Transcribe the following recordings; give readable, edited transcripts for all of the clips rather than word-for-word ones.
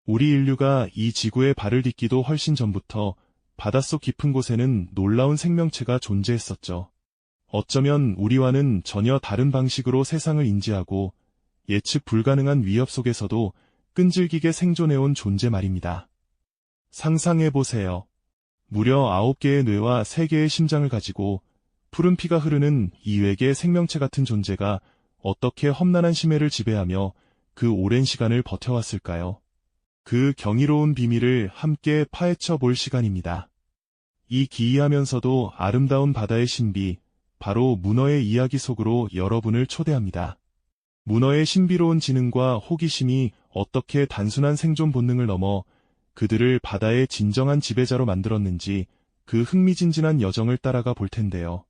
우리 인류가 이 지구에 발을 딛기도 훨씬 전부터 바닷속 깊은 곳에는 놀라운 생명체가 존재했었죠. 어쩌면 우리와는 전혀 다른 방식으로 세상을 인지하고 예측 불가능한 위협 속에서도 끈질기게 생존해온 존재 말입니다. 상상해보세요. 무려 9개의 뇌와 3개의 심장을 가지고 푸른 피가 흐르는 이 외계 생명체 같은 존재가 어떻게 험난한 심해를 지배하며 그 오랜 시간을 버텨왔을까요? 그 경이로운 비밀을 함께 파헤쳐 볼 시간입니다. 이 기이하면서도 아름다운 바다의 신비, 바로 문어의 이야기 속으로 여러분을 초대합니다. 문어의 신비로운 지능과 호기심이 어떻게 단순한 생존 본능을 넘어 그들을 바다의 진정한 지배자로 만들었는지 그 흥미진진한 여정을 따라가 볼 텐데요.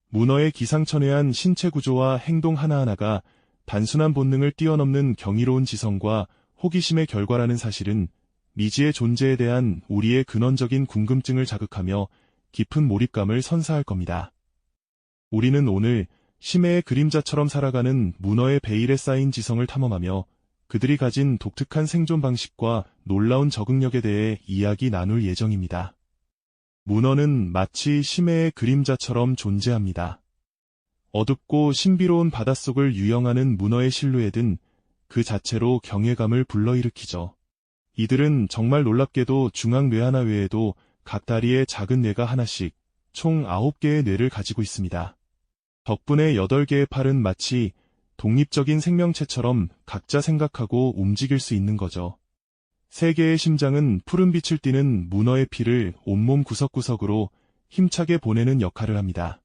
문어의 기상천외한 신체 구조와 행동 하나하나가 단순한 본능을 뛰어넘는 경이로운 지성과 호기심의 결과라는 사실은 미지의 존재에 대한 우리의 근원적인 궁금증을 자극하며 깊은 몰입감을 선사할 겁니다. 우리는 오늘 심해의 그림자처럼 살아가는 문어의 베일에 쌓인 지성을 탐험하며 그들이 가진 독특한 생존 방식과 놀라운 적응력에 대해 이야기 나눌 예정입니다. 문어는 마치 심해의 그림자처럼 존재합니다. 어둡고 신비로운 바닷속을 유영하는 문어의 실루엣은 그 자체로 경외감을 불러일으키죠. 이들은 정말 놀랍게도 중앙 뇌 하나 외에도 각 다리에 작은 뇌가 하나씩 총 9개의 뇌를 가지고 있습니다. 덕분에 8개의 팔은 마치 독립적인 생명체처럼 각자 생각하고 움직일 수 있는 거죠. 3개의 심장은 푸른 빛을 띠는 문어의 피를 온몸 구석구석으로 힘차게 보내는 역할을 합니다.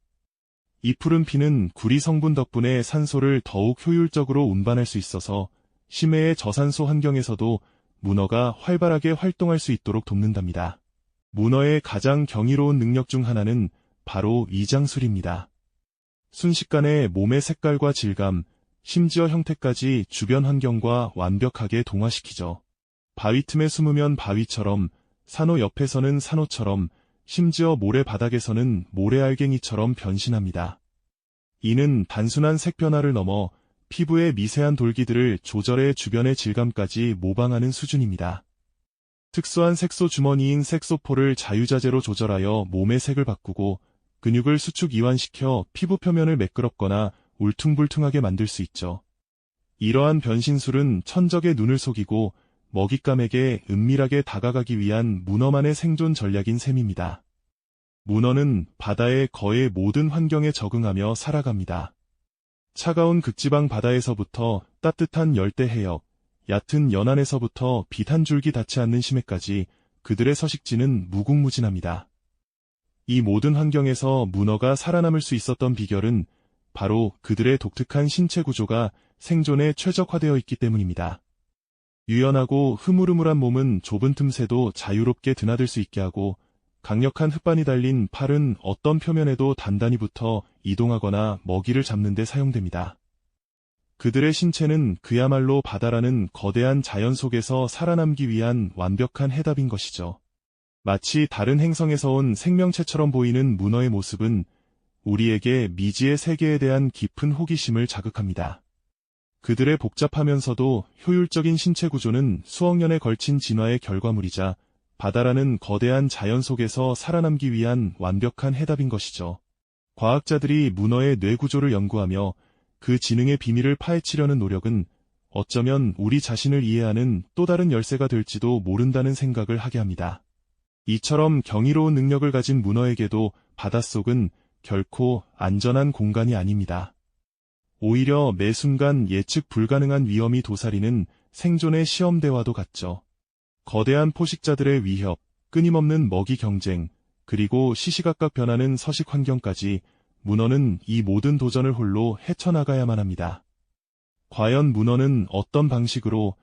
이 푸른 피는 구리 성분 덕분에 산소를 더욱 효율적으로 운반할 수 있어서 심해의 저산소 환경에서도 문어가 활발하게 활동할 수 있도록 돕는답니다. 문어의 가장 경이로운 능력 중 하나는 바로 위장술입니다. 순식간에 몸의 색깔과 질감, 심지어 형태까지 주변 환경과 완벽하게 동화시키죠. 바위 틈에 숨으면 바위처럼, 산호 옆에서는 산호처럼, 심지어 모래바닥에서는 모래알갱이처럼 변신합니다. 이는 단순한 색 변화를 넘어 피부의 미세한 돌기들을 조절해 주변의 질감까지 모방하는 수준입니다. 특수한 색소 주머니인 색소폴을 자유자재로 조절하여 몸의 색을 바꾸고 근육을 수축 이완시켜 피부 표면을 매끄럽거나 울퉁불퉁하게 만들 수 있죠. 이러한 변신술은 천적의 눈을 속이고 먹잇감에게 은밀하게 다가가기 위한 문어만의 생존 전략인 셈입니다. 문어는 바다의 거의 모든 환경에 적응하며 살아갑니다. 차가운 극지방 바다에서부터 따뜻한 열대 해역, 얕은 연안에서부터 빛 한 줄기 닿지 않는 심해까지 그들의 서식지는 무궁무진합니다. 이 모든 환경에서 문어가 살아남을 수 있었던 비결은 바로 그들의 독특한 신체 구조가 생존에 최적화되어 있기 때문입니다. 유연하고 흐물흐물한 몸은 좁은 틈새도 자유롭게 드나들 수 있게 하고 강력한 흙반이 달린 팔은 어떤 표면에도 단단히 붙어 이동하거나 먹이를 잡는 데 사용됩니다. 그들의 신체는 그야말로 바다라는 거대한 자연 속에서 살아남기 위한 완벽한 해답인 것이죠. 마치 다른 행성에서 온 생명체처럼 보이는 문어의 모습은 우리에게 미지의 세계에 대한 깊은 호기심을 자극합니다. 그들의 복잡하면서도 효율적인 신체 구조는 수억 년에 걸친 진화의 결과물이자 바다라는 거대한 자연 속에서 살아남기 위한 완벽한 해답인 것이죠. 과학자들이 문어의 뇌 구조를 연구하며 그 지능의 비밀을 파헤치려는 노력은 어쩌면 우리 자신을 이해하는 또 다른 열쇠가 될지도 모른다는 생각을 하게 합니다. 이처럼 경이로운 능력을 가진 문어에게도 바닷속은 결코 안전한 공간이 아닙니다. 오히려 매 순간 예측 불가능한 위험이 도사리는 생존의 시험대와도 같죠. 거대한 포식자들의 위협, 끊임없는 먹이 경쟁, 그리고 시시각각 변하는 서식 환경까지 문어는 이 모든 도전을 홀로 헤쳐나가야만 합니다. 과연 문어는 어떤 방식으로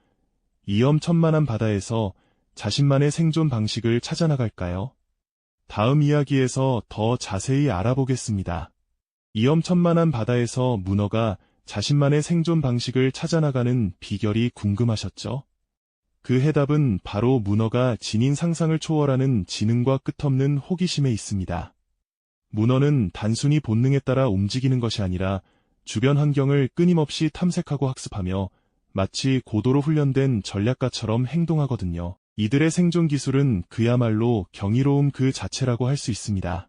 위험천만한 바다에서 자신만의 생존 방식을 찾아나갈까요? 다음 이야기에서 더 자세히 알아보겠습니다. 위험천만한 바다에서 문어가 자신만의 생존 방식을 찾아나가는 비결이 궁금하셨죠? 그 해답은 바로 문어가 지닌 상상을 초월하는 지능과 끝없는 호기심에 있습니다. 문어는 단순히 본능에 따라 움직이는 것이 아니라 주변 환경을 끊임없이 탐색하고 학습하며 마치 고도로 훈련된 전략가처럼 행동하거든요. 이들의 생존 기술은 그야말로 경이로움 그 자체라고 할 수 있습니다.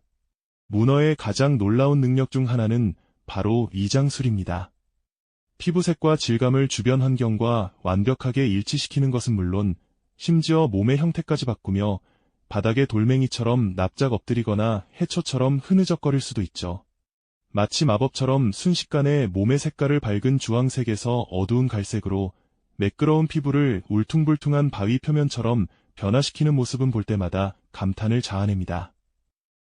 문어의 가장 놀라운 능력 중 하나는 바로 이장술입니다. 피부색과 질감을 주변 환경과 완벽하게 일치시키는 것은 물론 심지어 몸의 형태까지 바꾸며 바닥에 돌멩이처럼 납작 엎드리거나 해초처럼 흐느적거릴 수도 있죠. 마치 마법처럼 순식간에 몸의 색깔을 밝은 주황색에서 어두운 갈색으로 매끄러운 피부를 울퉁불퉁한 바위 표면처럼 변화시키는 모습은 볼 때마다 감탄을 자아냅니다.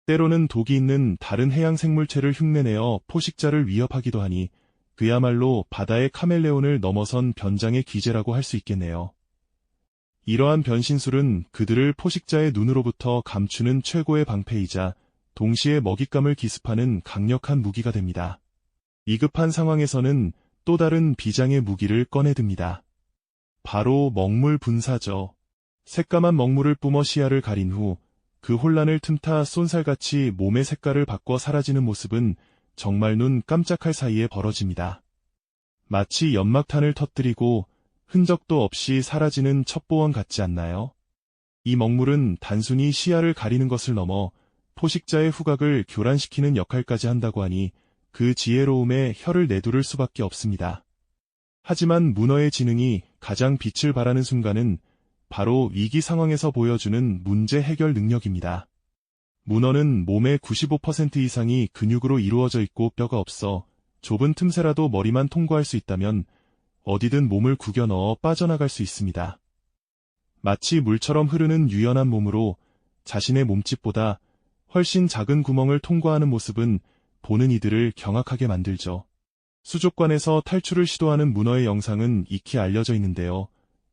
때로는 독이 있는 다른 해양 생물체를 흉내내어 포식자를 위협하기도 하니 그야말로 바다의 카멜레온을 넘어선 변장의 귀재라고 할 수 있겠네요. 이러한 변신술은 그들을 포식자의 눈으로부터 감추는 최고의 방패이자 동시에 먹잇감을 기습하는 강력한 무기가 됩니다. 위급한 상황에서는 또 다른 비장의 무기를 꺼내듭니다. 바로 먹물 분사죠. 새까만 먹물을 뿜어 시야를 가린 후 그 혼란을 틈타 쏜살같이 몸의 색깔을 바꿔 사라지는 모습은 정말 눈 깜짝할 사이에 벌어집니다. 마치 연막탄을 터뜨리고 흔적도 없이 사라지는 첩보원 같지 않나요? 이 먹물은 단순히 시야를 가리는 것을 넘어 포식자의 후각을 교란시키는 역할까지 한다고 하니 그 지혜로움에 혀를 내두를 수밖에 없습니다. 하지만 문어의 지능이 가장 빛을 발하는 순간은 바로 위기 상황에서 보여주는 문제 해결 능력입니다. 문어는 몸의 95% 이상이 근육으로 이루어져 있고 뼈가 없어 좁은 틈새라도 머리만 통과할 수 있다면 어디든 몸을 구겨 넣어 빠져나갈 수 있습니다. 마치 물처럼 흐르는 유연한 몸으로 자신의 몸집보다 훨씬 작은 구멍을 통과하는 모습은 보는 이들을 경악하게 만들죠. 수족관에서 탈출을 시도하는 문어의 영상은 익히 알려져 있는데요.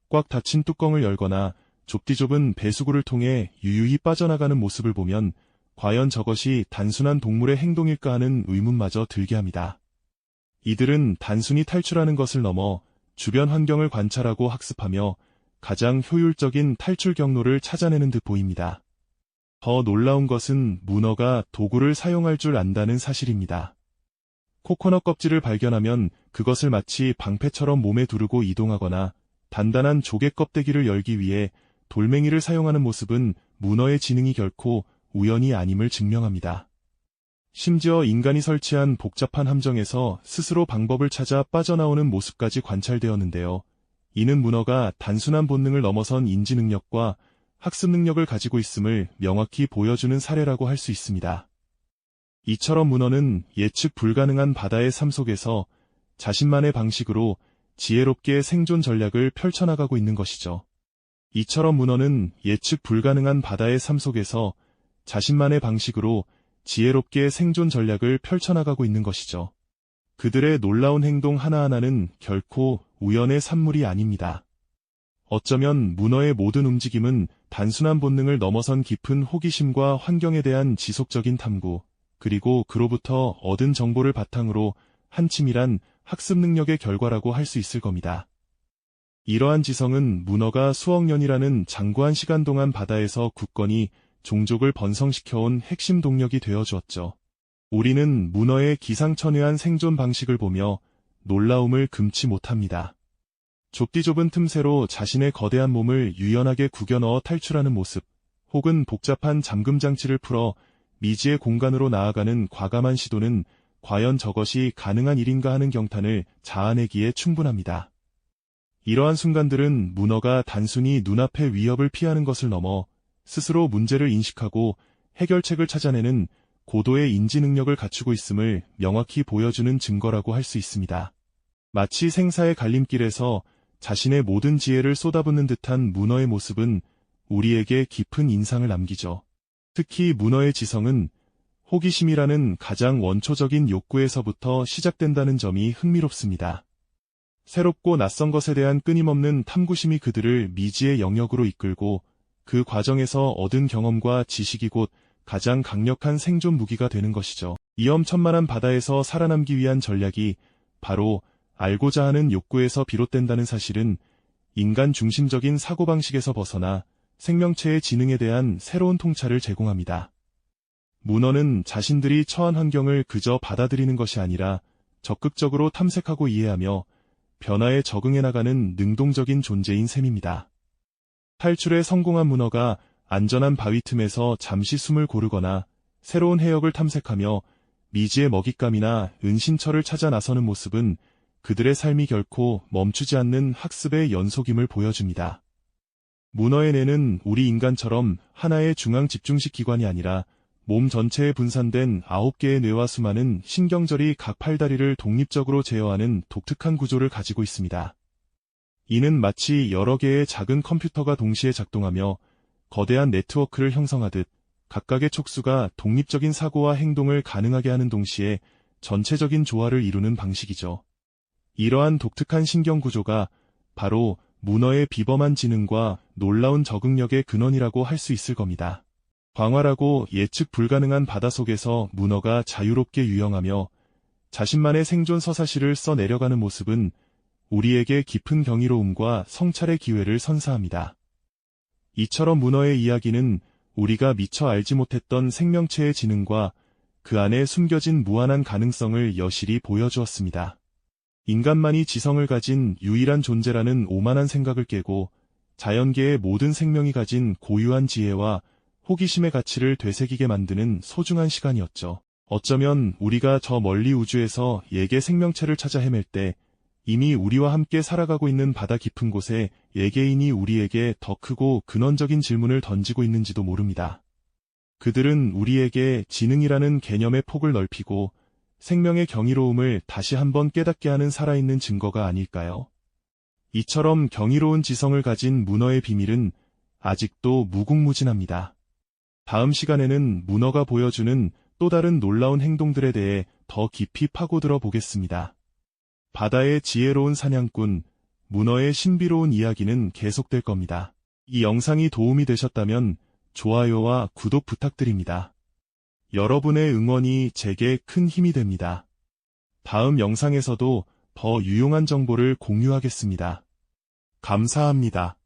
꽉 닫힌 뚜껑을 열거나 좁디좁은 배수구를 통해 유유히 빠져나가는 모습을 보면 과연 저것이 단순한 동물의 행동일까 하는 의문마저 들게 합니다. 이들은 단순히 탈출하는 것을 넘어 주변 환경을 관찰하고 학습하며 가장 효율적인 탈출 경로를 찾아내는 듯 보입니다. 더 놀라운 것은 문어가 도구를 사용할 줄 안다는 사실입니다. 코코넛 껍질을 발견하면 그것을 마치 방패처럼 몸에 두르고 이동하거나 단단한 조개 껍데기를 열기 위해 돌멩이를 사용하는 모습은 문어의 지능이 결코 우연이 아님을 증명합니다. 심지어 인간이 설치한 복잡한 함정에서 스스로 방법을 찾아 빠져나오는 모습까지 관찰되었는데요. 이는 문어가 단순한 본능을 넘어선 인지 능력과 학습 능력을 가지고 있음을 명확히 보여주는 사례라고 할 수 있습니다. 이처럼 문어는 예측 불가능한 바다의 삶 속에서 자신만의 방식으로 지혜롭게 생존 전략을 펼쳐나가고 있는 것이죠. 이처럼 문어는 예측 불가능한 바다의 삶 속에서 자신만의 방식으로 지혜롭게 생존 전략을 펼쳐나가고 있는 것이죠. 그들의 놀라운 행동 하나하나는 결코 우연의 산물이 아닙니다. 어쩌면 문어의 모든 움직임은 단순한 본능을 넘어선 깊은 호기심과 환경에 대한 지속적인 탐구, 그리고 그로부터 얻은 정보를 바탕으로 한 치밀한 학습 능력의 결과라고 할 수 있을 겁니다. 이러한 지성은 문어가 수억 년이라는 장구한 시간 동안 바다에서 굳건히 종족을 번성시켜온 핵심 동력이 되어주었죠. 우리는 문어의 기상천외한 생존 방식을 보며 놀라움을 금치 못합니다. 좁디좁은 틈새로 자신의 거대한 몸을 유연하게 구겨 넣어 탈출하는 모습, 혹은 복잡한 잠금 장치를 풀어 미지의 공간으로 나아가는 과감한 시도는 과연 저것이 가능한 일인가 하는 경탄을 자아내기에 충분합니다. 이러한 순간들은 문어가 단순히 눈앞의 위협을 피하는 것을 넘어 스스로 문제를 인식하고 해결책을 찾아내는 고도의 인지 능력을 갖추고 있음을 명확히 보여주는 증거라고 할 수 있습니다. 마치 생사의 갈림길에서 자신의 모든 지혜를 쏟아붓는 듯한 문어의 모습은 우리에게 깊은 인상을 남기죠. 특히 문어의 지성은 호기심이라는 가장 원초적인 욕구에서부터 시작된다는 점이 흥미롭습니다. 새롭고 낯선 것에 대한 끊임없는 탐구심이 그들을 미지의 영역으로 이끌고 그 과정에서 얻은 경험과 지식이 곧 가장 강력한 생존 무기가 되는 것이죠. 위험천만한 바다에서 살아남기 위한 전략이 바로 알고자 하는 욕구에서 비롯된다는 사실은 인간 중심적인 사고방식에서 벗어나 생명체의 지능에 대한 새로운 통찰을 제공합니다. 문어는 자신들이 처한 환경을 그저 받아들이는 것이 아니라 적극적으로 탐색하고 이해하며 변화에 적응해 나가는 능동적인 존재인 셈입니다. 탈출에 성공한 문어가 안전한 바위 틈에서 잠시 숨을 고르거나 새로운 해역을 탐색하며 미지의 먹잇감이나 은신처를 찾아 나서는 모습은 그들의 삶이 결코 멈추지 않는 학습의 연속임을 보여줍니다. 문어의 뇌는 우리 인간처럼 하나의 중앙 집중식 기관이 아니라 몸 전체에 분산된 9개의 뇌와 수많은 신경절이 각 팔다리를 독립적으로 제어하는 독특한 구조를 가지고 있습니다. 이는 마치 여러 개의 작은 컴퓨터가 동시에 작동하며 거대한 네트워크를 형성하듯 각각의 촉수가 독립적인 사고와 행동을 가능하게 하는 동시에 전체적인 조화를 이루는 방식이죠. 이러한 독특한 신경구조가 바로 문어의 비범한 지능과 놀라운 적응력의 근원이라고 할 수 있을 겁니다. 광활하고 예측 불가능한 바다속에서 문어가 자유롭게 유영하며 자신만의 생존 서사시를 써내려가는 모습은 우리에게 깊은 경이로움과 성찰의 기회를 선사합니다. 이처럼 문어의 이야기는 우리가 미처 알지 못했던 생명체의 지능과 그 안에 숨겨진 무한한 가능성을 여실히 보여주었습니다. 인간만이 지성을 가진 유일한 존재라는 오만한 생각을 깨고 자연계의 모든 생명이 가진 고유한 지혜와 호기심의 가치를 되새기게 만드는 소중한 시간이었죠. 어쩌면 우리가 저 멀리 우주에서 예계 생명체를 찾아 헤맬 때 이미 우리와 함께 살아가고 있는 바다 깊은 곳에 예계인이 우리에게 더 크고 근원적인 질문을 던지고 있는지도 모릅니다. 그들은 우리에게 지능이라는 개념의 폭을 넓히고 생명의 경이로움을 다시 한번 깨닫게 하는 살아있는 증거가 아닐까요? 이처럼 경이로운 지성을 가진 문어의 비밀은 아직도 무궁무진합니다. 다음 시간에는 문어가 보여주는 또 다른 놀라운 행동들에 대해 더 깊이 파고들어 보겠습니다. 바다의 지혜로운 사냥꾼, 문어의 신비로운 이야기는 계속될 겁니다. 이 영상이 도움이 되셨다면 좋아요와 구독 부탁드립니다. 여러분의 응원이 제게 큰 힘이 됩니다. 다음 영상에서도 더 유용한 정보를 공유하겠습니다. 감사합니다.